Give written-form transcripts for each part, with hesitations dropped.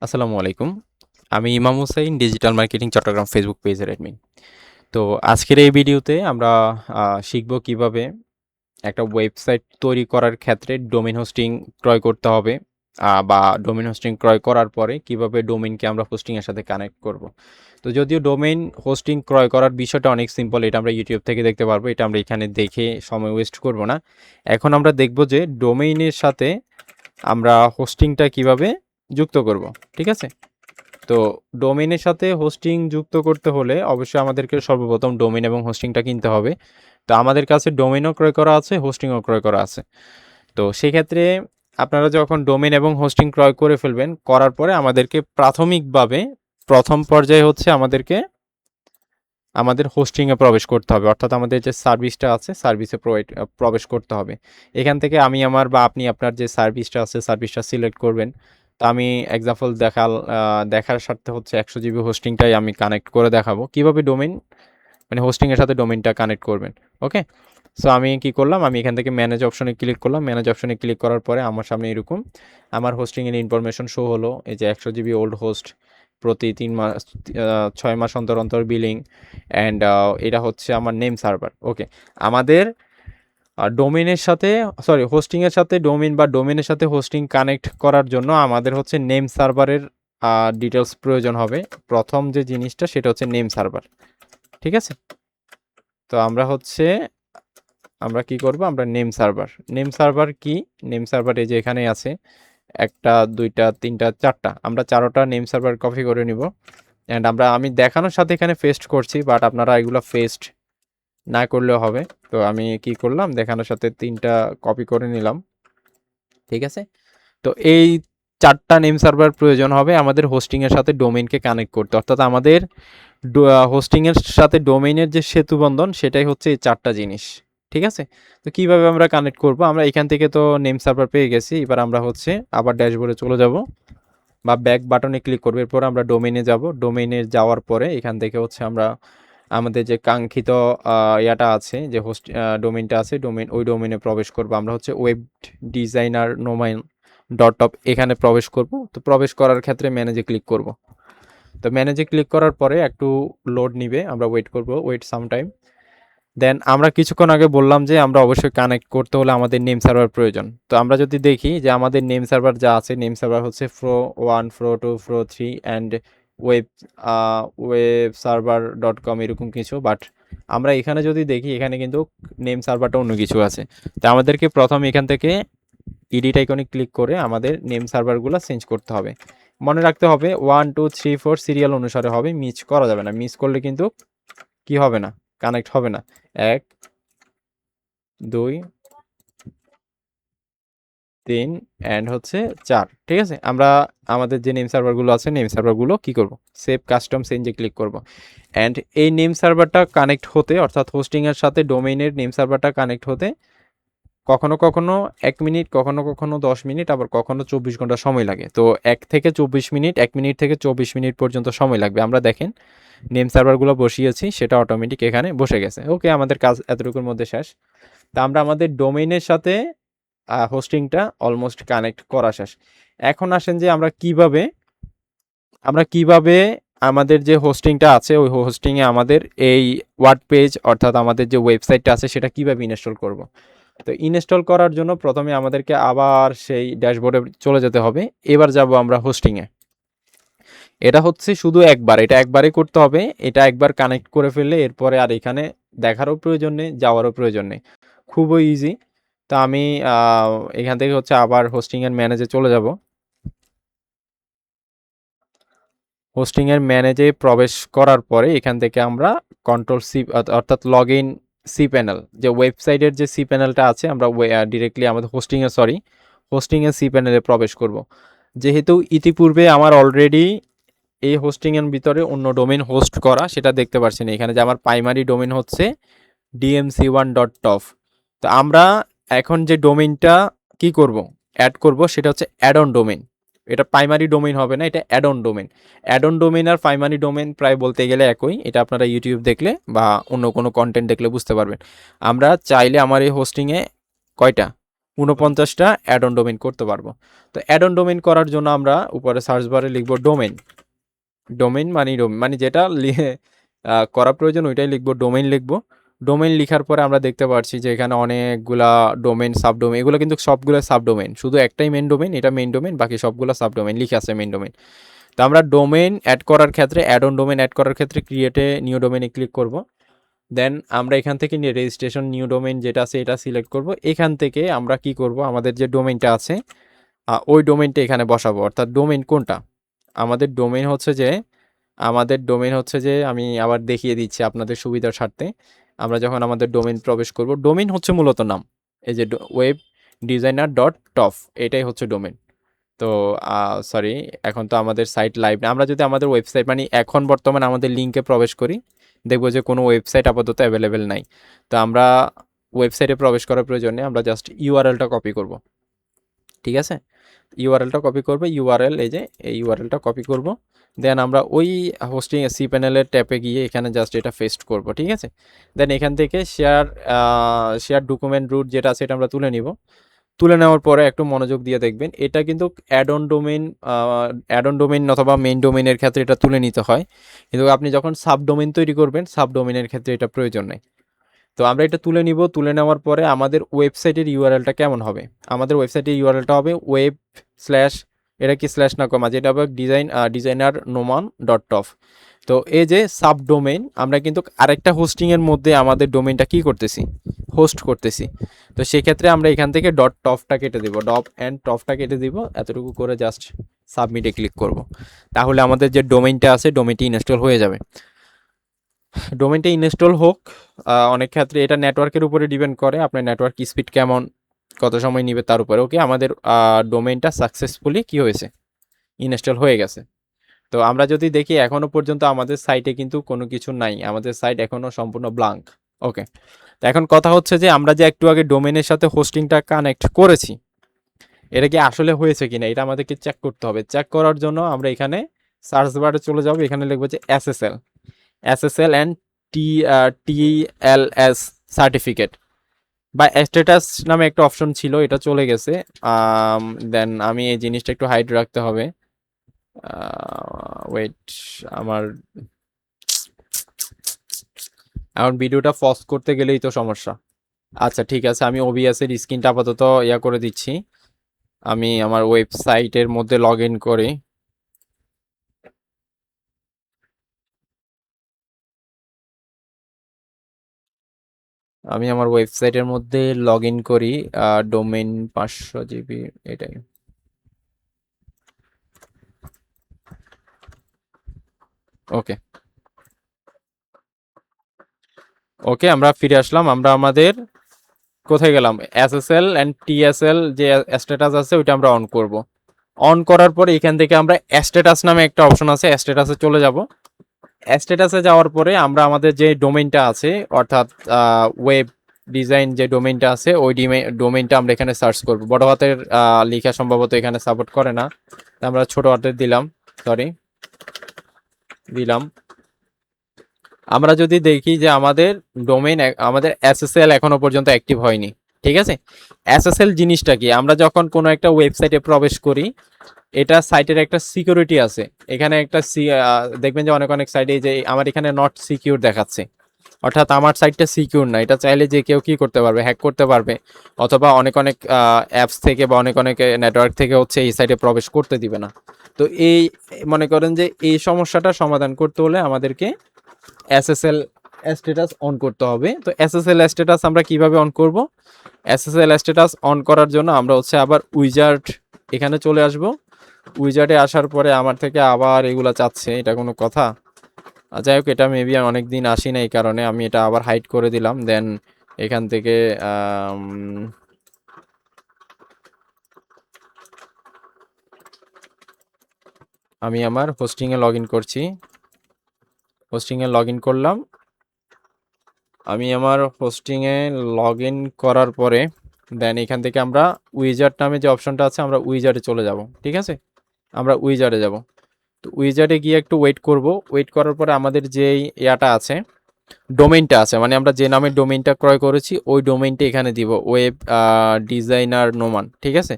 আসসালামু আলাইকুম। আমি Imam Hussain, digital marketing Chattogram Facebook পেজের অ্যাডমিন। তো আজকের এই ভিডিওতে আমরা শিখব কিভাবে একটা ওয়েবসাইট তৈরি করার ক্ষেত্রে ডোমেইন হোস্টিং ক্রয় করতে হবে, বা ডোমেইন হোস্টিং ক্রয় করার পরে কিভাবে ডোমেইনকে আমরা হোস্টিং এর সাথে কানেক্ট করব। তো যদিও ডোমেইন হোস্টিং ক্রয় করার বিষয়টা অনেক সিম্পল, এটা আমরা ইউটিউব থেকে দেখতে পারবো, এটা আমরা এখানে দেখে সময় ওয়েস্ট করব না। এখন আমরা দেখব যে ডোমেইনের সাথে আমরা হোস্টিংটা কিভাবে যুক্ত করব। ঠিক আছে? তো ডোমেইনের সাথে হোস্টিং যুক্ত করতে হলে অবশ্যই আমাদেরকে সর্বপ্রথম ডোমেইন এবং হোস্টিংটা কিনতে হবে। তো আমাদের কাছে ডোমেইনও ক্রয় করা আছে, হোস্টিংও ক্রয় করা আছে। তো সেক্ষেত্রে আপনারা যখন ডোমেইন এবং হোস্টিং ক্রয় করে ফেলবেন, করার পরে আমাদেরকে প্রাথমিকভাবে প্রথম পর্যায়ে হচ্ছে আমাদের হোস্টিংয়ে প্রবেশ করতে হবে, অর্থাৎ আমাদের যে সার্ভিসটা আছে সার্ভিসে প্রবেশ করতে হবে। এখান থেকে আমি আমার বা আপনি আপনার যে সার্ভিসটা আছে সার্ভিসটা সিলেক্ট করবেন। তো আমি এক্সাম্পল দেখার স্বার্থে হচ্ছে 100 GB হোস্টিংটাই আমি কানেক্ট করে দেখাবো কিভাবে ডোমেইন মানে হোস্টিংয়ের সাথে ডোমেইনটা কানেক্ট করবেন। ওকে, সো আমি কি করলাম, আমি এখান থেকে ম্যানেজ অপশনে ক্লিক করলাম। ম্যানেজ অপশনে ক্লিক করার পরে আমার সামনে এরকম আমার হোস্টিংয়ের ইনফরমেশন শো হলো। এই যে 100 GB ওল্ড হোস্ট, প্রতি 3 মাস 6 মাস অন্তর অন্তর বিলিং, অ্যান্ড এটা হচ্ছে আমার নেম সার্ভার। ওকে, আমাদের ডোমেইনের সাথে হোস্টিংয়ের সাথে ডোমেইন বা ডোমেইনের সাথে হোস্টিং কানেক্ট করার জন্য আমাদের হচ্ছে নেম সার্ভারের ডিটেলস প্রয়োজন হবে। প্রথম যে জিনিসটা সেটা হচ্ছে নেম সার্ভার। ঠিক আছে? তো আমরা কি করব, আমরা নেম সার্ভার কি, নেম সার্ভার এই যে এখানে আছে, একটা দুইটা তিনটা চারটা, আমরা চারোটা নেম সার্ভার কপি করে নিব। অ্যান্ড আমি দেখানোর সাথে এখানে পেস্ট করছি, বাট আপনারা এগুলো পেস্ট না করলেও হবে। তো আমি কি করলাম, দেখানোর সাথে তিনটা কপি করে নিলাম। ঠিক আছে? তো এই চারটা নেম সার্ভার প্রয়োজন হবে আমাদের হোস্টিংয়ের সাথে ডোমেইনকে কানেক্ট করতে, অর্থাৎ আমাদের হোস্টিংয়ের সাথে ডোমেইনের যে সেতু বন্ধন সেটাই হচ্ছে এই চারটা জিনিস। ঠিক আছে? তো কিভাবে আমরা কানেক্ট করব, আমরা এখান থেকে তো নেম সার্ভার পেয়ে গেছি। এবার আমরা হচ্ছে আবার ড্যাশবোর্ডে চলে যাব বা ব্যাক বাটনে ক্লিক করব। এরপর আমরা ডোমেইনে যাব। ডোমেইনে যাওয়ার পরে এখান থেকে হচ্ছে আমরা আমাদের যে কাঙ্ক্ষিত ইয়াটা আছে, যে ডোমেইনটা আছে, ওই ডোমেইনে প্রবেশ করব। আমরা হচ্ছে ওয়েব ডিজাইনার নোমাইন .top এখানে প্রবেশ করব। তো প্রবেশ করার ক্ষেত্রে ম্যানেজে ক্লিক করব। তো ম্যানেজে ক্লিক করার পরে একটু লোড নিবে, আমরা ওয়েট করব, ওয়েট সাম টাইম। দেন আমরা কিছুক্ষণ আগে বললাম যে আমরা অবশ্যই কানেক্ট করতে হলে আমাদের নেম সার্ভার প্রয়োজন। তো আমরা যদি দেখি যে আমাদের নেম সার্ভার যা আছে, নেম সার্ভার হচ্ছে Pro1, Pro2, Pro3 and web সার্ভার.com এরকম কিছু। বাট আমরা এখানে যদি দেখি, এখানে কিন্তু নেম সার্ভারটা অন্য কিছু আছে। তো আমাদেরকে প্রথম এখান থেকে এডিট আইকনে ক্লিক করে আমাদের নেম সার্ভারগুলো চেঞ্জ করতে হবে। মনে রাখতে হবে 1 2 3 4 সিরিয়াল অনুসারে হবে, মিস করা যাবে না। মিস করলে কিন্তু কি হবে না, কানেক্ট হবে না। 1 2 3 অ্যান্ড হচ্ছে 4। ঠিক আছে? আমরা আমাদের যে নেম সার্ভারগুলো আছে নেম সার্ভারগুলো কি করব, সেভ কাস্টম চেঞ্জে ক্লিক করব। অ্যান্ড এই নেম সার্ভারটা কানেক্ট হতে, অর্থাৎ হোস্টিংয়ের সাথে ডোমেইনের নেম সার্ভারটা কানেক্ট হতে কখনো কখনো 1 মিনিট, কখনো কখনো 10 মিনিট, আবার কখনো 24 ঘন্টা সময় লাগে। তো 1 থেকে 24 মিনিট, 1 মিনিট থেকে 24 মিনিট পর্যন্ত সময় লাগবে। আমরা দেখেন নেম সার্ভারগুলো বসিয়েছি, সেটা অটোমেটিক এখানে বসে গেছে। ওকে, আমাদের কাজ এতটুকুর মধ্যে শেষ। তা আমরা আমাদের ডোমেইনের সাথে হোস্টিংটা অলমোস্ট কানেক্ট করা শেষ। এখন আসেন যে আমরা কিভাবে আমাদের যে হোস্টিংটা আছে ওই হোস্টিংয়ে আমাদের এই ওয়ার্ড পেজ, অর্থাৎ আমাদের যে ওয়েবসাইটটা আছে সেটা কিভাবে ইনস্টল করব। তো ইনস্টল করার জন্য প্রথমে আমাদেরকে আবার সেই ড্যাশবোর্ডে চলে যেতে হবে। এবার যাব আমরা হোস্টিংয়ে। এটা হচ্ছে শুধু একবার, এটা একবারই করতে হবে। এটা একবার কানেক্ট করে ফেললে এরপরে আর এখানে দেখারও প্রয়োজন নেই, যাওয়ারও প্রয়োজন নেই, খুবই ইজি। তো আমি এখান থেকে হচ্ছে আবার হোস্টিংয়ের ম্যানেজে চলে যাব। হোস্টিংয়ের ম্যানেজে প্রবেশ করার পরে এখান থেকে আমরা কন্ট্রোল সি, অর্থাৎ লগ ইন সি প্যানেল, যে ওয়েবসাইটের যে সি প্যানেলটা আছে, আমরা ডিরেক্টলি আমাদের হোস্টিংয়ের সি প্যানেলে প্রবেশ করব। যেহেতু ইতিপূর্বে আমার অলরেডি এই হোস্টিংয়ের ভিতরে অন্য ডোমেইন হোস্ট করা, সেটা দেখতে পাচ্ছেন এখানে যে আমার প্রাইমারি ডোমেইন হচ্ছে dmc1.top। তো আমরা এখন যে ডোমেইনটা কি করব, অ্যাড করব, সেটা হচ্ছে অ্যাড অন ডোমেইন। এটা প্রাইমারি ডোমেইন হবে না, এটা add on domain. Add on domain আর প্রাইমারি ডোমেইন প্রায় বলতে গেলে একই। এটা আপনারা ইউটিউব দেখলে বা অন্য কোনো কন্টেন্ট দেখলে বুঝতে পারবেন। আমরা চাইলে আমার এই হোস্টিংয়ে কয়টা 49টা অ্যাড অন ডোমেইন করতে পারবো। তো অ্যাড অন ডোমেইন করার জন্য আমরা উপরে সার্চ বারে লিখবো ডোমেইন। ডোমেইন মানে যেটা করা প্রয়োজন ওইটাই লিখবো, ডোমেইন লিখবো। ডোমেইন লিখার পরে আমরা দেখতে পাচ্ছি যে এখানে অনেকগুলা ডোমেইন, সাবডোমেইন, এগুলো কিন্তু সবগুলো সাবডোমেইন, শুধু একটাই মেইন ডোমেইন, এটা মেইন ডোমেইন, বাকি সবগুলো সাবডোমেইন লিখে আছে মেইন ডোমেইন। তো আমরা ডোমেইন অ্যাড করার ক্ষেত্রে, অ্যাড অন ডোমেইন অ্যাড করার ক্ষেত্রে ক্রিয়েটে নিউ ডোমেইনে ক্লিক করব। দেন আমরা এখান থেকে রেজিস্ট্রেশন নিউ ডোমেইন যেটা আছে এটা সিলেক্ট করব। এখান থেকে আমরা কি করব, আমাদের যে ডোমেইনটা আছে ওই ডোমেইনটা এখানে বসাবো। অর্থাৎ ডোমেইন কোনটা, আমাদের ডোমেইন হচ্ছে যে আমি আবার দেখিয়ে দিচ্ছি আপনাদের সুবিধার স্বার্থে। আমরা যখন আমাদের ডোমেইন প্রবেশ করব, ডোমেইন হচ্ছে মূলত নাম, এই যে ওয়েব ডিজাইনার ডট টপ, এটাই হচ্ছে ডোমেইন। তো সরি, এখন তো আমাদের সাইট লাইভ না। আমরা যদি আমাদের ওয়েবসাইট, মানে এখন বর্তমানে আমাদের লিঙ্কে প্রবেশ করি, দেখবো যে কোনো ওয়েবসাইট আপাতত অ্যাভেলেবেল নাই। তো আমরা ওয়েবসাইটে প্রবেশ করার প্রয়োজনে আমরা জাস্ট ইউআরএলটা কপি করব, ঠিক আছে? ইউআরএলটা কপি করবে, ইউআরএল, এই যে এই ইউআরএলটা কপি করব। দেন আমরা ওই হোস্টিং সি প্যানেলের ট্যাপে গিয়ে এখানে জাস্ট এটা পেস্ট করব, ঠিক আছে? দেন এখান থেকে শেয়ার ডকুমেন্ট রুট যেটা আছে এটা আমরা তুলে নিব। তুলে নেওয়ার পরে একটু মনোযোগ দিয়ে দেখবেন, এটা কিন্তু অ্যাড অন ডোমেইন অথবা মেইন ডোমেইনের ক্ষেত্রে এটা তুলে নিতে হয়, কিন্তু আপনি যখন সাব ডোমেইন তৈরি করবেন, সাব ডোমেইনের ক্ষেত্রে এটা প্রয়োজন নেই। তো আমরা এটা তুলে নিব। তুলে নেওয়ার পরে আমাদের ওয়েবসাইটের ইউআরএলটা কেমন হবে, আমাদের ওয়েবসাইটের ইউআরএলটা হবে ওয়েব স্ল্যাশ, এটা কি স্ল্যাশ না কমা, যেটা হবে ডিজাইনার নোমান ডট টপ। তো এই যে সাব ডোমেইন, আমরা কিন্তু আরেকটা হোস্টিংয়ের মধ্যে আমাদের ডোমেইনটা কি করতেছি, হোস্ট করতেছি। তো সেক্ষেত্রে আমরা এখান থেকে ডট টপটা কেটে দিব, ডপ অ্যান্ড টপটা কেটে দিব, এতটুকু করে জাস্ট সাবমিটে ক্লিক করব। তাহলে আমাদের যে ডোমেইনটা আছে ডোমেইনটি ইনস্টল হয়ে যাবে। ডোমেইনটা ইনস্টল হোক, অনেক ক্ষেত্রে এটা নেটওয়ার্কের উপরে ডিপেন্ড করে, আপনার নেটওয়ার্ক স্পিড কেমন, কত সময় নিবে তার উপরে। ওকে, আমাদের ডোমেইনটা সাকসেসফুলি কি হয়েছে, ইনস্টল হয়ে গেছে। তো আমরা যদি দেখি এখনো পর্যন্ত আমাদের সাইটে কিন্তু কোনো কিছু নাই, আমাদের সাইট এখনো সম্পূর্ণ ব্লাঙ্ক। ওকে, তো এখন কথা হচ্ছে যে আমরা যে একটু আগে ডোমেইনের সাথে হোস্টিংটা কানেক্ট করেছি, এটা কি আসলে হয়েছে কিনা এটা আমাদেরকে চেক করতে হবে। চেক করার জন্য আমরা এখানে সার্চ বারে চলে যাব, এখানে লিখবো যে এসএসএল অ্যান্ড টিএলএস সার্টিফিকেট বা স্ট্যাটাস নামে একটা অপশন ছিল, এটা চলে গেছে। দেন আমি এই জিনিসটা একটু হাইড রাখতে হবে। ওয়েট, আমার এখন ভিডিওটা পজ করতে গেলেই তো সমস্যা। আচ্ছা ঠিক আছে, আমি ওবিএস এর স্ক্রিনটা আপাতত ইয়া করে দিচ্ছি। আমি আমার ওয়েবসাইটের মধ্যে লগ ইন করি। আমি আমার ওয়েবসাইটের মধ্যে লগ ইন করি, ডোমেইন 500 জিবি, এটাই। ওকে ওকে, আমরা ফিরে আসলাম। আমরা আমাদের কোথায় গেলাম, এসএসএল অ্যান্ড টিএসএল যে স্ট্যাটাস আছে ওইটা আমরা অন করব। অন করার পরে এখান থেকে আমরা স্ট্যাটাস নামে একটা অপশন আছে, স্ট্যাটাসে চলে যাব। স্ট্যাটাসে যাওয়ার পরে আমরা আমাদের যে ডোমেইনটা আছে, অর্থাৎ ওয়েব ডিজাইন যে ডোমেইনটা আছে ওই ডোমেইনটা আমরা এখানে সার্চ করব। বড় হাতের লেখা সম্ভবত এখানে সাপোর্ট করে না, আমরা ছোট হাতের দিলাম, সরি দিলাম। আমরা যদি দেখি যে আমাদের ডোমেইন, আমাদের এসএসএল এখনো পর্যন্ত অ্যাক্টিভ হয়নি, ঠিক আছে? এসএসএল জিনিসটা কি, আমরা যখন কোনো একটা ওয়েবসাইটে প্রবেশ করি, এটা সাইটের একটা সিকিউরিটি আছে। এখানে একটা দেখবেন যে অনেক অনেক সাইটে যে আমার এখানে নট সিকিউর দেখাচ্ছে, অর্থাৎ আমার সাইটটা সিকিউর না। এটা চাইলে যে কেউ কি করতে পারবে, হ্যাক করতে পারবে, অথবা অনেক অনেক অ্যাপস থেকে বা অনেক অনেক নেটওয়ার্ক থেকে হচ্ছে এই সাইটে প্রবেশ করতে দিবে না। তো এই মনে করেন যে এই সমস্যাটা সমাধান করতে হলে আমাদেরকে এসএসএল স্ট্যাটাস অন করতে হবে। তো এসএসএল স্ট্যাটাস আমরা কিভাবে অন করব? এসএসএল স্ট্যাটাস অন করার জন্য আমরা হচ্ছে আবার উইজার্ড এখানে চলে আসব। উইজার্ডে আসার পরে আমার থেকে আবার এগুলা চাচ্ছে, এটা কোনো কথা? যাই হোক, এটা মেবি অনেক দিন আসি না, এই কারণে আমি এটা আবার হাইড করে দিলাম। দেন এখান থেকে আমি আমার হোস্টিংয়ে লগ ইন করছি। হোস্টিংয়ে লগ ইন করলাম। আমি আমার হোস্টিংয়ে লগ ইন করার পরে দেন এখান থেকে আমরা উইজার্ড নামে যে অপশনটা আছে আমরা উইজার্ডে চলে যাব, ঠিক আছে? আমরা উইজার্ডে যাব। তো উইজার্ডে গিয়ে একটু ওয়েট করব। ওয়েট করার পরে আমাদের যে ইয়াটা আছে, ডোমেইনটা আছে, মানে আমরা যে নামে ডোমেইনটা ক্রয় করেছি ওই ডোমেইনটা এখানে দিব, ওয়েব ডিজাইনার নোমান, ঠিক আছে,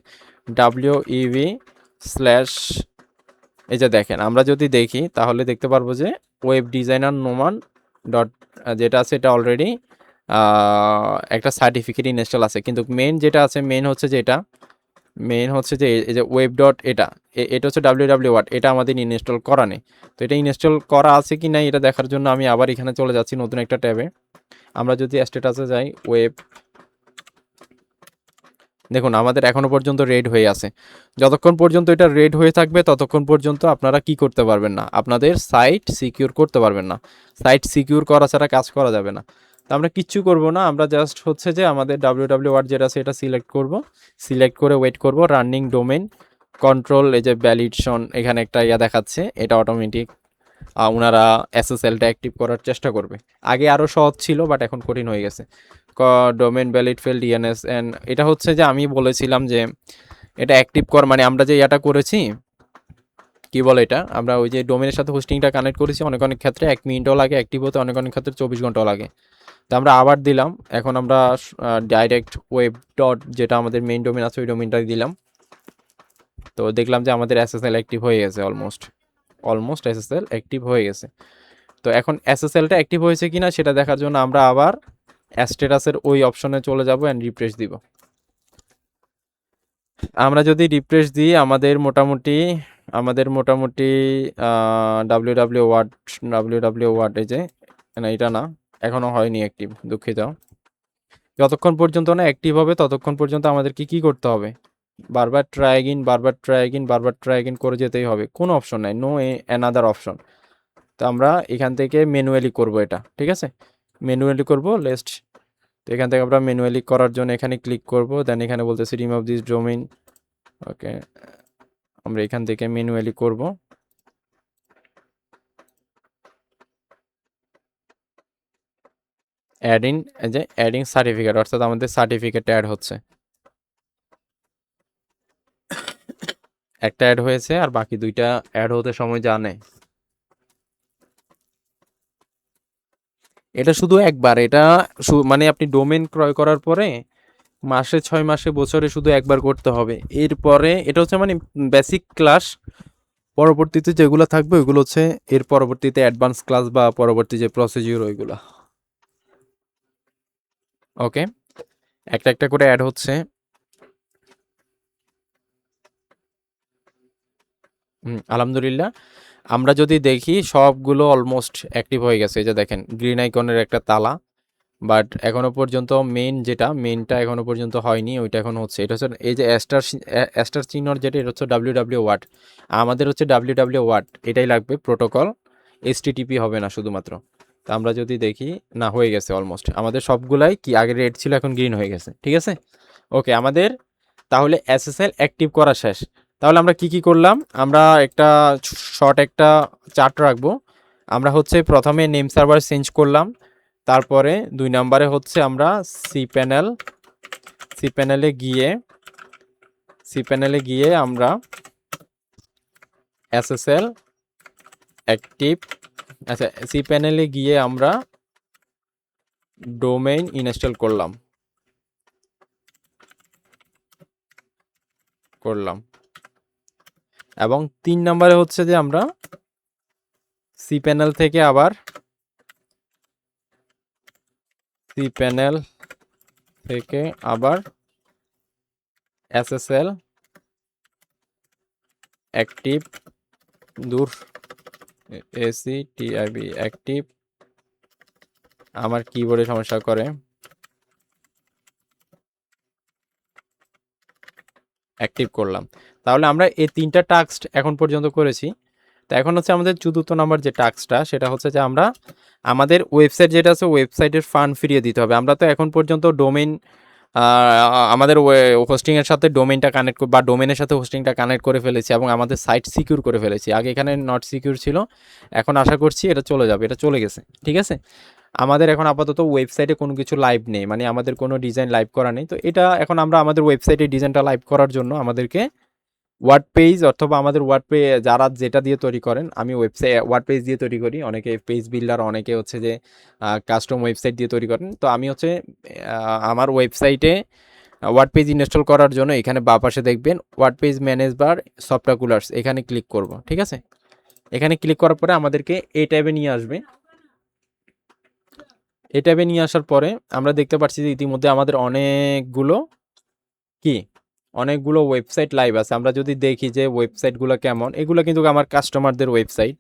WEB স্ল্যাশ, এই যে দেখেন আমরা যদি দেখি তাহলে দেখতে পারবো যে ওয়েব ডিজাইনার নোমান ডট যেটা আছে এটা অলরেডি একটা সার্টিফিকেট ইনস্টল আছে, কিন্তু মেন যেটা আছে মেন হচ্ছে যে এটা, মেন হচ্ছে যে এই যে ওয়েব ডট এটা হচ্ছে www এটা আমাদের ইনস্টল করা নেই। তো এটা ইনস্টল করা আছে কি না এটা দেখার জন্য আমি আবার এখানে চলে যাচ্ছি নতুন একটা ট্যাবে। আমরা যদি স্ট্যাটাসে যাই ওয়েব, দেখুন আমাদের এখনো পর্যন্ত রেড হয়ে আছে। যতক্ষণ পর্যন্ত এটা রেড হয়ে থাকবে ততক্ষণ পর্যন্ত আপনারা কি করতে পারবেন না, আপনাদের সাইট সিকিউর করতে পারবেন না। সাইট সিকিউর করা ছাড়া কাজ করা যাবে না। তো আমরা কিচ্ছু করব না, আমরা জাস্ট হচ্ছে যে আমাদের www যেটা আছে এটা সিলেক্ট করব, সিলেক্ট করে ওয়েট করব রানিং ডোমেন কন্ট্রোল, এই যে ভ্যালিডেশন এখানে একটা দেখাচ্ছে, এটা অটোমেটিক ওনারা SSL-টা অ্যাক্টিভ করার চেষ্টা করবে। আগে আরও সহজ ছিল বাট এখন কঠিন হয়ে গেছে। Domain valid fail DNS and এটা হচ্ছে যে আমি বলেছিলাম যে এটা অ্যাক্টিভ কর, মানে আমরা যে ইয়াটা করেছি কি বলে এটা, আমরা ওই যে ডোমেনের সাথে হোস্টিংটা কানেক্ট করেছি, অনেক অনেক ক্ষেত্রে 1 মিনিটও লাগে অ্যাক্টিভ হতে, অনেক অনেক ক্ষেত্রে 24 ঘন্টাও লাগে। তো আমরা আবার দিলাম, এখন আমরা ডাইরেক্ট ওয়েব ডট যেটা আমাদের মেইন ডোমেন আছে ওই ডোমেনটাই দিলাম। তো দেখলাম যে আমাদের SSL অ্যাক্টিভ হয়ে গেছে, অলমোস্ট SSL অ্যাক্টিভ হয়ে গেছে। তো এখন SSL-টা অ্যাক্টিভ হয়েছে কিনা সেটা দেখার জন্য আমরা আবার স্ট্যাটাসের ওই অপশনে চলে যাব অ্যান্ড রিফ্রেশ দিব। আমরা যদি রিফ্রেশ দিই আমাদের মোটামুটি www এই যে না, এটা না, এখনো হয়নি অ্যাক্টিভ, দুঃখিত। যতক্ষণ পর্যন্ত না অ্যাক্টিভ হবে ততক্ষণ পর্যন্ত আমাদেরকে কি করতে হবে, বারবার ট্রাই অ্যাগেন করে যেতেই হবে, কোনো অপশন নাই, নো অ্যানাদার অপশন। তো আমরা এখান থেকে ম্যানুয়ালি করব এটা, ঠিক আছে, ম্যানুয়ালি করব লেস্ট। তো এখান থেকে আমরা ম্যানুয়ালি করার জন্য এখানে ক্লিক করব, দেন এখানে বলতেছি রিমুভ দিস ডোমেইন, ওকে, আমরা এখান থেকে ম্যানুয়ালি করব। অ্যাডিং, এই যে অ্যাডিং সার্টিফিকেট, অর্থাৎ আমাদের সার্টিফিকেট অ্যাড হচ্ছে, একটা অ্যাড হয়েছে আর বাকি দুইটা অ্যাড হতে সময় জানে। এটা শুধু একবার, এটা মানে আপনি ডোমেন ক্রয় করার পরে মাসে 6 মাসে বছরে শুধু একবার করতে হবে। এরপরে এটা হচ্ছে মানে বেসিক ক্লাস, পরবর্তীতে যেগুলো থাকবে ওইগুলো হচ্ছে এর পরবর্তীতে অ্যাডভান্স ক্লাস বা পরবর্তী যে প্রসিডিউর ওইগুলো। ওকে, একটা একটা করে অ্যাড হচ্ছে। আলহামদুলিল্লাহ, আমরা যদি দেখি সবগুলো অলমোস্ট অ্যাক্টিভ হয়ে গেছে। এই যে দেখেন গ্রিন আইকনের একটা তালা, বাট এখনো পর্যন্ত মেইনটা এখনো পর্যন্ত হয়নি, ওইটা এখন হচ্ছে। এটা হচ্ছে এই যে অ্যাস্টার চিহ্নর যেটা, এটা হচ্ছে www, আমাদের হচ্ছে www, এটাই লাগবে প্রোটোকল, HTTP হবে না শুধুমাত্র। তো আমরা যদি দেখি, না হয়ে গেছে অলমোস্ট, আমাদের সবগুলাই কি আগে রেড ছিল এখন গ্রিন হয়ে গেছে, ঠিক আছে। ওকে, আমাদের তাহলে SSL অ্যাক্টিভ করা শেষ। তাহলে আমরা কি করলাম, আমরা একটা শর্ট একটা চার্ট রাখবো। আমরা হচ্ছে প্রথমে নেম সার্ভার চেঞ্জ করলাম, তারপরে 2 নম্বরে হচ্ছে আমরা সি প্যানেলে গিয়ে আমরা SSL অ্যাক্টিভ, আচ্ছা সি প্যানেলে গিয়ে আমরা ডোমেইন ইনস্টল করলাম এবং 3 নম্বরে হচ্ছে যে আমরা সি প্যানেল থেকে আবার SSL অ্যাক্টিভ, দূর ACTIV অ্যাক্টিভ, আমার কিবোর্ডে সমস্যা করে, অ্যাক্টিভ করলাম। তাহলে আমরা এই 3টা টাস্ক এখন পর্যন্ত করেছি। তো এখন হচ্ছে আমাদের 4র্থ নম্বর যে টাস্কটা, সেটা হচ্ছে যে আমরা আমাদের ওয়েবসাইট যেটা আছে ওয়েবসাইটের ফান্ড ফিরিয়ে দিতে হবে। আমরা তো এখন পর্যন্ত ডোমেইন আমাদের হোস্টিংয়ের সাথে ডোমেইনটা কানেক্ট বা ডোমেনের সাথে হোস্টিংটা কানেক্ট করে ফেলেছি এবং আমাদের সাইট সিকিউর করে ফেলেছি। আগে এখানে নট সিকিউর ছিল, এখন আশা করছি এটা চলে যাবে, এটা চলে গেছে, ঠিক আছে। আমাদের এখন আপাতত ওয়েবসাইটে কোনো কিছু লাইভ নেই, মানে আমাদের কোনো ডিজাইন লাইভ করা নেই। তো এটা এখন আমরা আমাদের ওয়েবসাইটে ডিজাইনটা লাইভ করার জন্য আমাদেরকে ওয়ার্ড পেজ অথবা আমাদের ওয়ার্ড পেজ যারা যেটা দিয়ে তৈরি করেন, আমি ওয়েবসাইট ওয়ার্ড পেজ দিয়ে তৈরি করি, অনেকে পেজ বিল্ডার, অনেকে হচ্ছে যে কাস্টম ওয়েবসাইট দিয়ে তৈরি করেন। তো আমি হচ্ছে আমার ওয়েবসাইটে ওয়ার্ড পেজ ইনস্টল করার জন্য এখানে বাঁ পাশে দেখবেন ওয়ার্ড পেজ ম্যানেজবার সফটওয়্যার, এখানে ক্লিক করব। ঠিক আছে, এখানে ক্লিক করার পরে আমাদেরকে এই ট্যাবে নিয়ে আসবে। এই ট্যাবে নিয়ে আসার পরে আমরা দেখতে পাচ্ছি যে ইতিমধ্যে আমাদের অনেকগুলো ওয়েবসাইট লাইভ আছে। আমরা যদি দেখি যে ওয়েবসাইটগুলো কেমন, এগুলো কিন্তু আমার কাস্টমারদের ওয়েবসাইট।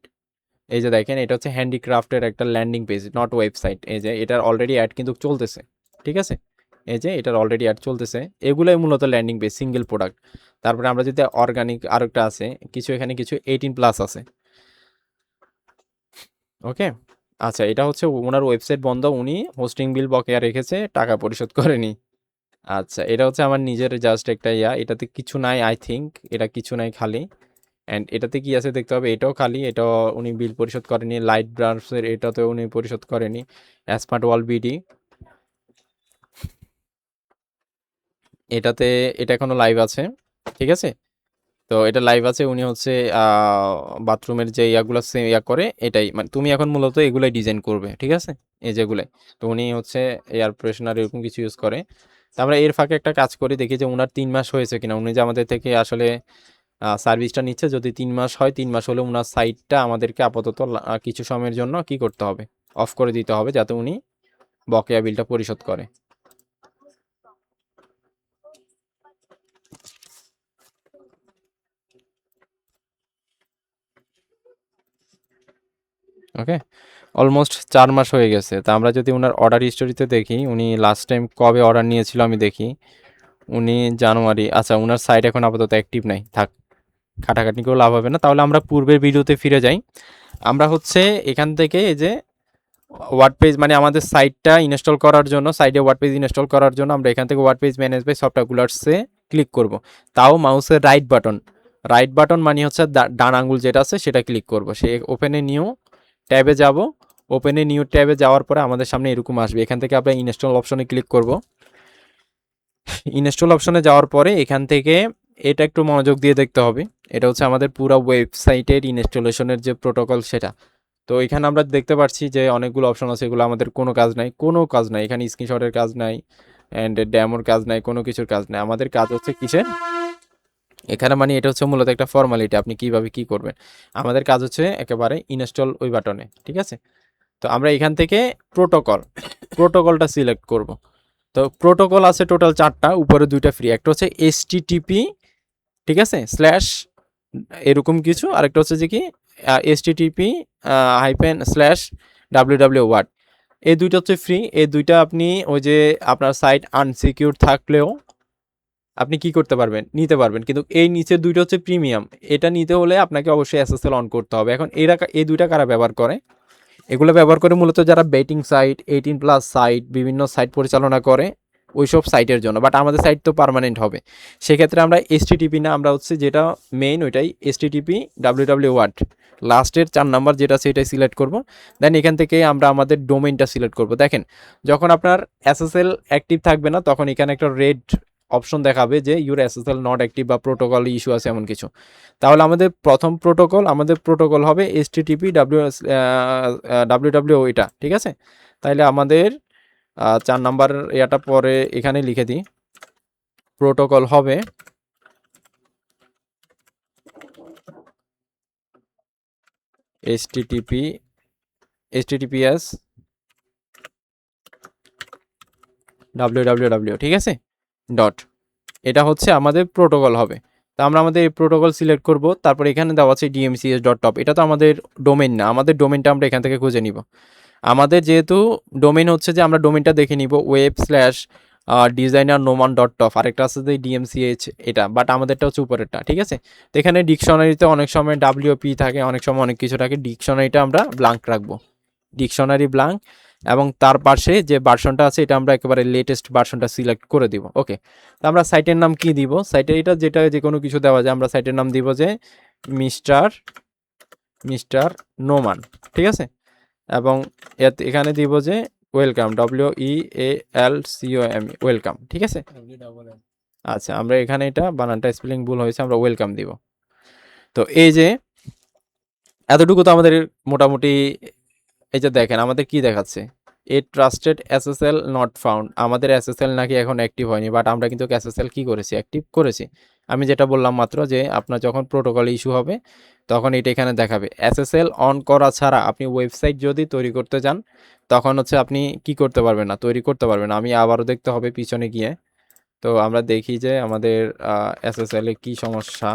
এই যে দেখেন, এটা হচ্ছে হ্যান্ডিক্রাফটের একটা ল্যান্ডিং পেজ, নট ওয়েবসাইট। এই যে এটার অলরেডি অ্যাড কিন্তু চলতেছে। ঠিক আছে, এই যে এটার অলরেডি অ্যাড চলতেছে। এগুলোই মূলত ল্যান্ডিং পেজ, সিঙ্গেল প্রোডাক্ট। তারপরে আমরা যদি অর্গানিক আরেকটা আছে কিছু, এখানে কিছু 18+ আছে। ওকে, আচ্ছা, এটা হচ্ছে ওনার ওয়েবসাইট বন্ধ, উনি হোস্টিং বিল বকেয়া রেখেছে, টাকা পরিশোধ করেনি। আচ্ছা, এটা হচ্ছে আমার নিজের জাস্ট একটা এটাতে কিছু নাই, আই থিঙ্ক এটা কিছু নাই, খালি। অ্যান্ড এটাতে কি আছে দেখতে হবে, এটাও খালি, এটাও উনি বিল পরিশোধ করেনি। লাইট ব্রাঞ্চের এটাতেও উনি পরিশোধ করেনি। স্মার্ট ওয়াল বিডি এটাতে, এটা এখনো লাইভ আছে। ঠিক আছে, তো এটা লাইভ আছে। উনি হচ্ছে বাথরুমের যে ইয়াগুলো করে, এটাই মানে তুমি এখন মূলত এগুলাই ডিজাইন করবে। ঠিক আছে, এই যেগুলাই। তো উনি হচ্ছে এয়ার ফ্রেশনার এরকম কিছু ইউজ করে। তো আমরা এর ফাঁকে একটা কাজ করি, দেখি যে ওনার 3 মাস হয়েছে কিনা, উনি যে আমাদের থেকে আসলে সার্ভিসটা নিচ্ছে। যদি 3 মাস হয়, 3 মাস হলে ওনার সাইটটা আমাদেরকে আপাতত কিছু সময়ের জন্য কি করতে হবে, অফ করে দিতে হবে, যাতে উনি বকেয়া বিলটা পরিশোধ করে। ওকে, অলমোস্ট 4 মাস হয়ে গেছে। তা আমরা যদি ওনার অর্ডার হিস্টোরিতে দেখি, উনি লাস্ট টাইম কবে অর্ডার নিয়েছিল আমি দেখি, উনি জানুয়ারি। আচ্ছা, ওনার সাইট এখন আপাতত অ্যাক্টিভ নাই, থাক, খাটাখাটি কেউ লাভ হবে না। তাহলে আমরা পূর্বের ভিডিওতে ফিরে যাই। আমরা হচ্ছে এখান থেকে এই যে ওয়ার্ড পেজ মানে আমাদের সাইটটা ইনস্টল করার জন্য, সাইডে ওয়ার্ড পেজ ইনস্টল করার জন্য আমরা এখান থেকে ওয়ার্ড পেজ ম্যানেজ বাই সফটওয়্যারগুলার্সে ক্লিক করব। তাও মাউসের রাইট বাটন মানে হচ্ছে ডান আঙ্গুল যেটা আছে সেটা ক্লিক করব। সে ওপেনে নিউ ট্যাবে যাব। ওপেনে নিউ ট্যাবে যাওয়ার পরে আমাদের সামনে এরকম আসবে। এখান থেকে আমরা ইনস্টল অপশনে ক্লিক করব। ইনস্টল অপশনে যাওয়ার পরে এখান থেকে এটা একটু মনোযোগ দিয়ে দেখতে হবে। এটা হচ্ছে আমাদের পুরো ওয়েবসাইটের ইনস্টলেশনের যে প্রোটোকল সেটা। তো এখানে আমরা দেখতে পাচ্ছি যে অনেকগুলো অপশন আছে, এগুলো আমাদের কোনো কাজ নাই। এখানে স্ক্রিনশটের কাজ নাই, অ্যান্ড ড্যামোর কাজ নাই, কোনো কিছুর কাজ নাই। আমাদের কাজ হচ্ছে কিসের এখানে, মানে এটা হচ্ছে মূলত একটা ফর্মালিটি, আপনি কিভাবে কি করবেন। আমাদের কাজ হচ্ছে একেবারে ইনস্টল ওই বাটনে। ঠিক আছে, তো আমরা এখান থেকে প্রোটোকলটা সিলেক্ট করব। তো প্রোটোকল আছে টোটাল 4টা, উপরে 2টা ফ্রি। একটা হচ্ছে এসটিটিপি, ঠিক আছে, স্ল্যাশ এরকম কিছু। আরেকটা হচ্ছে যে কি এসটিটিপি হাইফেন স্ল্যাশ ডাব্লিউ ওয়ার্ড। এই দুইটা হচ্ছে ফ্রি। এই দুইটা আপনি ওই যে আপনার সাইট আনসিকিউর থাকলেও আপনি কি করতে পারবেন, নিতে পারবেন। কিন্তু এই নিচের দুইটা হচ্ছে প্রিমিয়াম, এটা নিতে হলে আপনাকে অবশ্যই এসএসএল অন করতে হবে। এখন এই দুইটা কারা ব্যবহার করে, এগুলো ব্যবহার করে মূলত যারা বেটিং সাইট, 18+ সাইট, বিভিন্ন সাইট পরিচালনা করে ওইসব সাইটের জন্য। বাট আমাদের সাইট তো পার্মানেন্ট হবে, সেক্ষেত্রে আমরা এসটিটিপি না, আমরা হচ্ছে যেটা মেইন ওইটাই এসটিটিপি ওয়ার্ড লাস্টের 4 নাম্বার যেটা আছে এটাই সিলেক্ট করব। দেন এখান থেকে আমরা আমাদের ডোমেইনটা সিলেক্ট করব। দেখেন, যখন আপনার এসএসএল অ্যাক্টিভ থাকবে না, তখন এখানে একটা রেড অপশন দেখাবে যে ইউর এসএসএল নট অ্যাক্টিভ বা প্রোটোকল ইস্যু আছে এমন কিছু। তাহলে আমাদের প্রথম প্রোটোকল হবে এসটিটিপি ডাব্লিউ এটা। ঠিক আছে, তাইলে আমাদের 4 নাম্বার এটা পরে এখানে লিখে দিই, প্রোটোকল হবে https www, ঠিক আছে, ডট। এটা হচ্ছে আমাদের প্রোটোকল হবে। তো আমরা আমাদের এই প্রোটোকল সিলেক্ট করব। তারপর এখানে দেওয়া আছে dmcs.top। এটা তো আমাদের ডোমেইন না, আমাদের ডোমেইনটা আমরা এখান থেকে খুঁজে নিব। আমাদের যেহেতু ডোমেইন হচ্ছে যে আমরা ডোমেইনটা দেখে নিব web/designer-noman.top। আরেকটা আছে যে DMCH এটা, বাট আমাদেরটা হচ্ছে উপরেরটা। ঠিক আছে, তো এখানে ডিকশনারিতে অনেক সময় WP থাকে, অনেক সময় অনেক কিছু থাকে। ডিকশনারিটা আমরা ব্ল্যাঙ্ক রাখবো, ডিকশনারি ব্ল্যাঙ্ক। এবং তার পাশে যে ভার্সনটা আছে এটা আমরা একেবারে লেটেস্ট ভার্সনটা সিলেক্ট করে দিব। ওকে, তো আমরা সাইটের নাম কি দিব, সাইটের এটা যেটা যে কোনো কিছু দেওয়া যায়। আমরা সাইটের নাম দিব যে মিস্টার নোমান। ঠিক আছে, এবং এখানে দিব যে ওয়েলকাম, WEALCOM, ওয়েলকাম। ঠিক আছে, আচ্ছা, আমরা এখানে এটা বানানটা স্পেলিং ভুল হয়েছে, আমরা ওয়েলকাম দিব। তো এই যে এতটুকু তো আমাদের মোটামুটি, এই যে দেখেন আমাদের কি দেখাচ্ছে, এ ট্রাস্টেড এসএসএল নট ফাউন্ড, আমাদের এসএসএল নাকি এখন অ্যাক্টিভ হয়নি, বাট আমরা কিন্তু এসএসএল কি করেছি, অ্যাক্টিভ করেছি। আমি যেটা বললাম মাত্র যে আপনার যখন প্রোটোকল ইস্যু হবে তখন এটা এখানে দেখাবে। এসএসএল অন করা ছাড়া আপনি ওয়েবসাইট যদি তৈরি করতে যান তখন হচ্ছে আপনি কি করতে পারবেন না, তৈরি করতে পারবেন না। আমি আবারও দেখতে হবে পিছনে গিয়ে। তো আমরা দেখি যে আমাদের এসএসএল এ কি সমস্যা।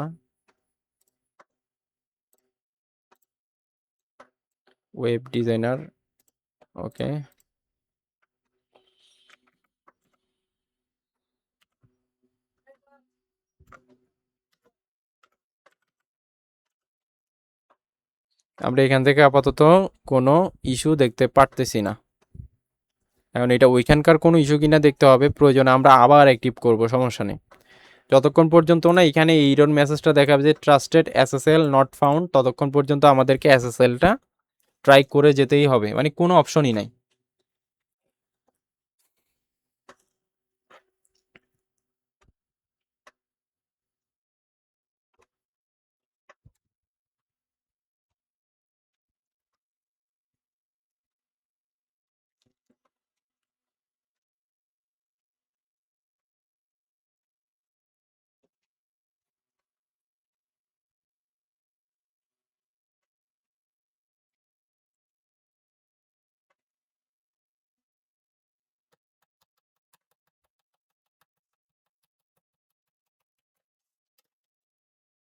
ওয়েব ডিজাইনার, ওকে। আমরা এখান থেকে আপাতত কোনো ইস্যু দেখতে পারতেছি না। এখন এটা ওইখানকার কোনো ইস্যু কিনা দেখতে হবে, প্রয়োজনে আমরা আবার অ্যাক্টিভ করব, সমস্যা নেই। যতক্ষণ পর্যন্ত না এখানে এই এরর মেসেজটা দেখাবে যে ট্রাস্টেড এসএসএল নট ফাউন্ড, ততক্ষণ পর্যন্ত আমাদেরকে এসএসএলটা ট্রাই করে যেতেই হবে, মানে কোনো অপশনই নাই।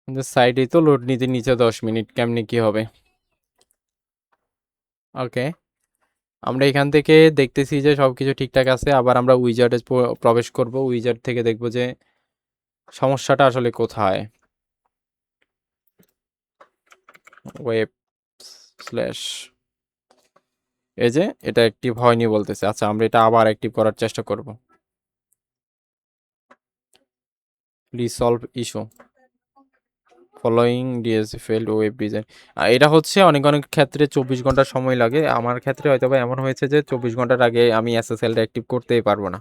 কিন্তু সাইডেই তো লোড নিতে নিচে 10 মিনিট, কেমনে কি হবে। ওকে, আমরা এখান থেকে দেখতেছি যে সবকিছু ঠিকঠাক আছে। আবার আমরা উইজার্ডে প্রবেশ করব, উইজার্ড থেকে দেখব যে সমস্যাটা আসলে কোথায়। ওয়েব স্ল্যাশ, এই যে এটা অ্যাক্টিভ হয়নি বলতেছে। আচ্ছা, আমরা এটা আবার অ্যাক্টিভ করার চেষ্টা করব। Resolve issue following DSC failed web design. এটা হচ্ছে অনেক অনেক ক্ষেত্রে 24 ঘন্টা সময় লাগে। আমার ক্ষেত্রে হয়তো বা এমন হয়েছে যে 24 ঘন্টার আগে আমি এসএসএলটা অ্যাক্টিভ করতেই পারবো না।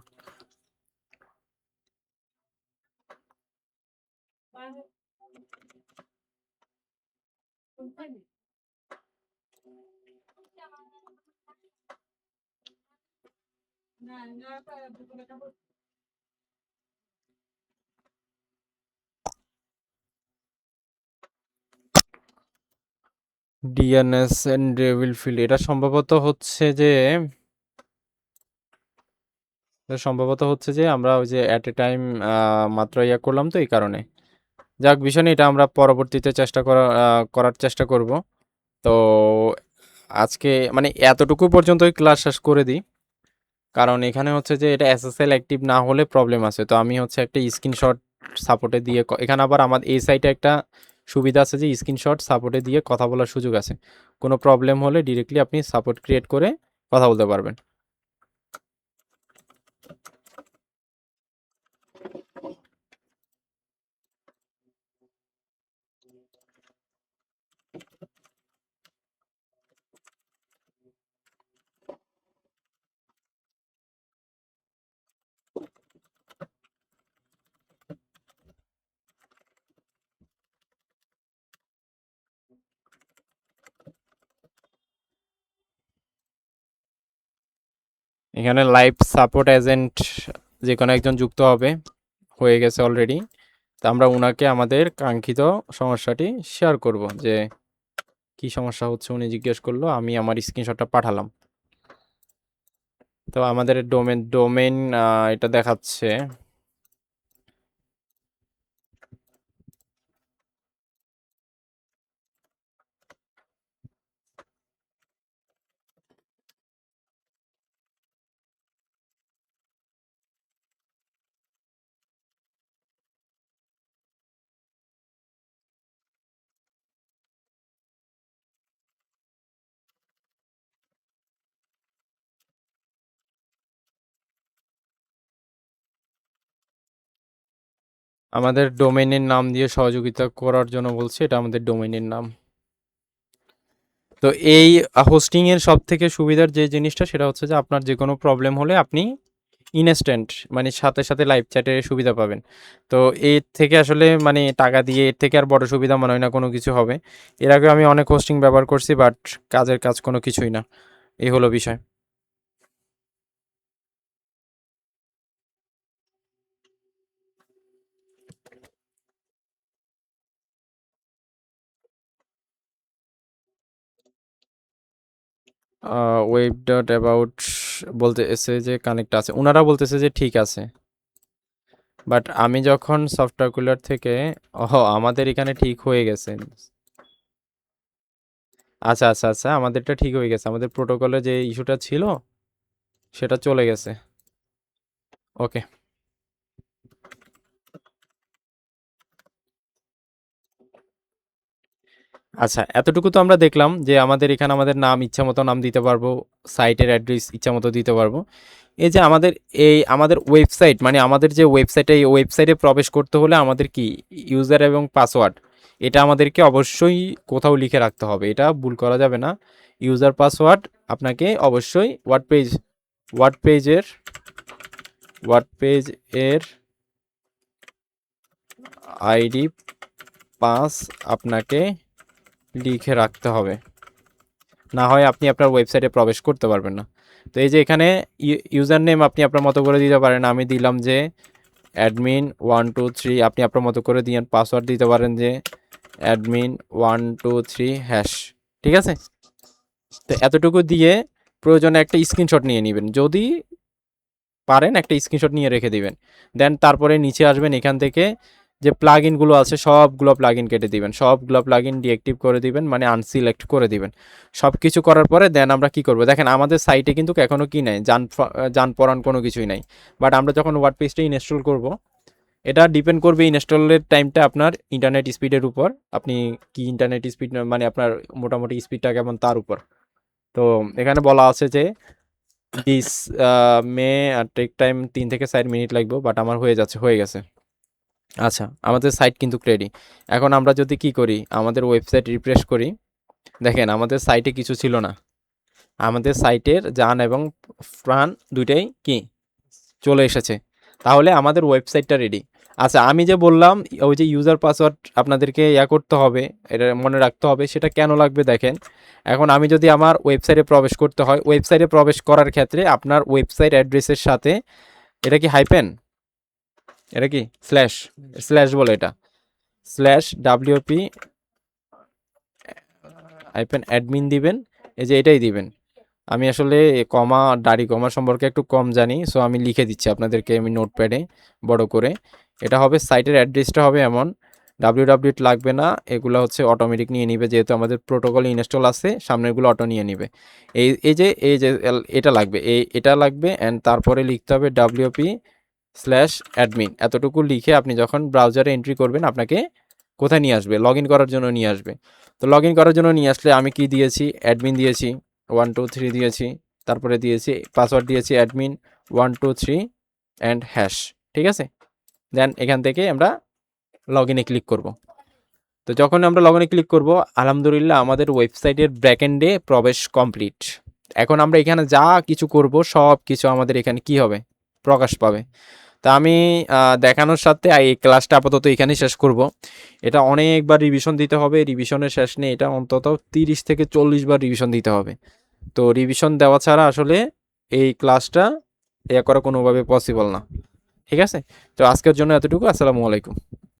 ডিএনএস এন্ড ডেভিল ফিল্ড, এটা সম্ভবত হচ্ছে যে আমরা ওই যে অ্যাট এ টাইম মাত্র ইয়া করলাম, তো এই কারণে। যাক, বিষয় নেই, এটা আমরা পরবর্তীতে করার চেষ্টা করব। তো আজকে মানে এতটুকু পর্যন্তই ক্লাস শেষ করে দিই, কারণ এখানে হচ্ছে যে এটা এসএসএল অ্যাক্টিভ না হলে প্রবলেম আছে। তো আমি হচ্ছে একটা স্ক্রিনশট সাপোর্টে দিয়ে এখানে আবার আমাদের এই সাইটে একটা সুবিধা আছে যে স্ক্রিনশট সাপোর্টে দিয়ে কথা বলার সুযোগ আছে। কোনো প্রবলেম হলে ডিরেক্টলি আপনি সাপোর্ট ক্রিয়েট করে কথা বলতে পারবেন। এখানে লাইভ সাপোর্ট এজেন্ট যে কোনো একজন যুক্ত হবে, হয়ে গেছে অলরেডি। তো আমরা ওনাকে আমাদের কাঙ্ক্ষিত সমস্যাটি শেয়ার করব, যে কি সমস্যা হচ্ছে উনি জিজ্ঞেস করলো, আমি আমার স্ক্রিনশটটা পাঠালাম। তো আমাদের ডোমেন এটা দেখাচ্ছে। আমাদের ডোমেইনের নাম দিয়ে সহযোগিতা করার জন্য বলছে, এটা আমাদের ডোমেইনের নাম। তো এই হোস্টিং এর সব থেকে সুবিধার যে জিনিসটা সেটা হচ্ছে যে আপনার যে কোনো প্রবলেম হলে আপনি ইনস্ট্যান্ট, মানে সাথে সাথে লাইভ চ্যাটের সুবিধা পাবেন। তো এর থেকে আসলে মানে টাকা দিয়ে এর থেকে আর বড় সুবিধা মনে হয় না কোনো কিছু হবে। এর আগে আমি অনেক হোস্টিং ব্যবহার করছি, বাট কাজের কাজ কোনো কিছুই না। এই হলো বিষয়। ওয়েব ডট অ্যাবাউট বলতেছে যে কানেক্ট আছে, ওনারা বলতেছে যে ঠিক আছে, বাট আমি যখন সফটওয়্যার কুলার থেকে আমাদের এখানে ঠিক হয়ে গেছে। আচ্ছা আচ্ছা আচ্ছা, আমাদেরটা ঠিক হয়ে গেছে, আমাদের প্রোটোকলে যে ইস্যুটা ছিল সেটা চলে গেছে। ওকে। আচ্ছা, এতটুকু তো আমরা দেখলাম যে আমাদের এখানে আমাদের নাম ইচ্ছামতো নাম দিতে পারবো, সাইটের অ্যাড্রেস ইচ্ছামতো দিতে পারবো। এই যে আমাদের আমাদের ওয়েবসাইট, মানে আমাদের যে ওয়েবসাইটে, এই ওয়েবসাইটে প্রবেশ করতে হলে আমাদের কি ইউজার এবং পাসওয়ার্ড, এটা আমাদেরকে অবশ্যই কোথাও লিখে রাখতে হবে, এটা ভুল করা যাবে না। ইউজার পাসওয়ার্ড আপনাকে অবশ্যই ওয়ার্ড পেজ এর আইডি পাস আপনাকে লিখে রাখতে হবে, না হয় আপনি আপনার ওয়েবসাইটে প্রবেশ করতে পারবেন না। তো এই যে এখানে ইউজার নেম আপনি আপনার মতো করে দিতে পারেন, আমি দিলাম যে admin123, আপনি আপনার মতো করে দিয়েন। পাসওয়ার্ড দিতে পারেন যে admin123#, ঠিক আছে? তো এতটুকু দিয়ে প্রয়োজনে একটা স্ক্রিনশট নিয়ে নেবেন, যদি পারেন একটা স্ক্রিনশট নিয়ে রেখে দিবেন। দেন তারপরে নিচে আসবেন, এখান থেকে যে প্লাগ ইনগুলো আছে সবগুলো প্লাগ ইন কেটে দিবেন, সবগুলো প্লাগ ইন ডিঅ্যাক্টিভ করে দিবেন, মানে আনসিলেক্ট করে দিবেন। সব কিছু করার পরে দেন আমরা কি করব, দেখেন আমাদের সাইটে কিন্তু এখনও কি নাই, যান পরান কোনো কিছুই নাই। বাট আমরা যখন ওয়ার্ড পেজটা ইনস্টল করব, এটা ডিপেন্ড করবে ইনস্টলের টাইমটা আপনার ইন্টারনেট স্পিডের উপর। আপনি কি ইন্টারনেট স্পিড, মানে আপনার মোটামুটি স্পিডটা কেমন তার উপর। তো এখানে বলা আছে যে দিস মে টেক টাইম 3 থেকে 4 মিনিট লাগবে, বাট আমার হয়ে গেছে। আচ্ছা, আমাদের সাইট কিন্তু রেডি। এখন আমরা যদি কি করি, আমাদের ওয়েবসাইট রিফ্রেশ করি, দেখেন আমাদের সাইটে কিছু ছিল না, আমাদের সাইটের জান এবং প্রাণ দুইটাই কি চলে এসেছে। তাহলে আমাদের ওয়েবসাইটটা রেডি। আচ্ছা, আমি যে বললাম ওই যে ইউজার পাসওয়ার্ড আপনাদেরকে করতে হবে, এটা মনে রাখতে হবে, সেটা কেন লাগবে দেখেন। এখন আমি যদি আমার ওয়েবসাইটে প্রবেশ করতে হয়, ওয়েবসাইটে প্রবেশ করার ক্ষেত্রে আপনার ওয়েবসাইট অ্যাড্রেসের সাথে, এটা কি হাইপেন, এটা কি স্ল্যাশ, স্ল্যাশ বলে এটা, /wp -admin দিবেন, এই যে এটাই দিবেন। আমি আসলে কমা দাড়ি কমা সম্পর্কে একটু কম জানি, সো আমি লিখে দিচ্ছি আপনাদেরকে আমি নোটপ্যাডে বড় করে। এটা হবে সাইটের অ্যাড্রেসটা হবে এমন, www লাগবে না, এগুলো হচ্ছে অটোমেটিক নিয়ে নিবে, যেহেতু আমাদের প্রোটোকল ইনস্টল আছে, সামনেরগুলো অটো নিয়ে নিবে। এই যে এটা লাগবে, এটা লাগবে, অ্যান্ড তারপরে লিখতে হবে wp/admin। এতটুকু লিখে আপনি যখন ব্রাউজারে এন্ট্রি করবেন, আপনাকে কোথায় নিয়ে আসবে, লগ ইন করার জন্য নিয়ে আসবে। তো লগ ইন করার জন্য নিয়ে আসলে আমি কি দিয়েছি, অ্যাডমিন দিয়েছি, 123 দিয়েছি, তারপরে দিয়েছি পাসওয়ার্ড দিয়েছি admin123 অ্যান্ড হ্যাশ, ঠিক আছে? দেন এখান থেকে আমরা লগ ইনে ক্লিক করব। তো যখন আমরা লগ ইনে ক্লিক করব, আলহামদুলিল্লাহ আমাদের ওয়েবসাইটের ব্যাকএন্ডে প্রবেশ কমপ্লিট। এখন আমরা এখানে যা কিছু করব সব কিছু আমাদের এখানে কি হবে, প্রকাশ পাবে। তা আমি দেখানোর সাথে এই ক্লাসটা আপাতত এখানেই শেষ করব। এটা অনেকবার রিভিশন দিতে হবে, রিভিশনের শেষ নেই, এটা অন্তত 30 থেকে 40 বার রিভিশন দিতে হবে। তো রিভিশন দেওয়া ছাড়া আসলে এই ক্লাসটা করা কোনোভাবে পসিবল না, ঠিক আছে? তো আজকের জন্য এতটুকু। আসসালামু আলাইকুম।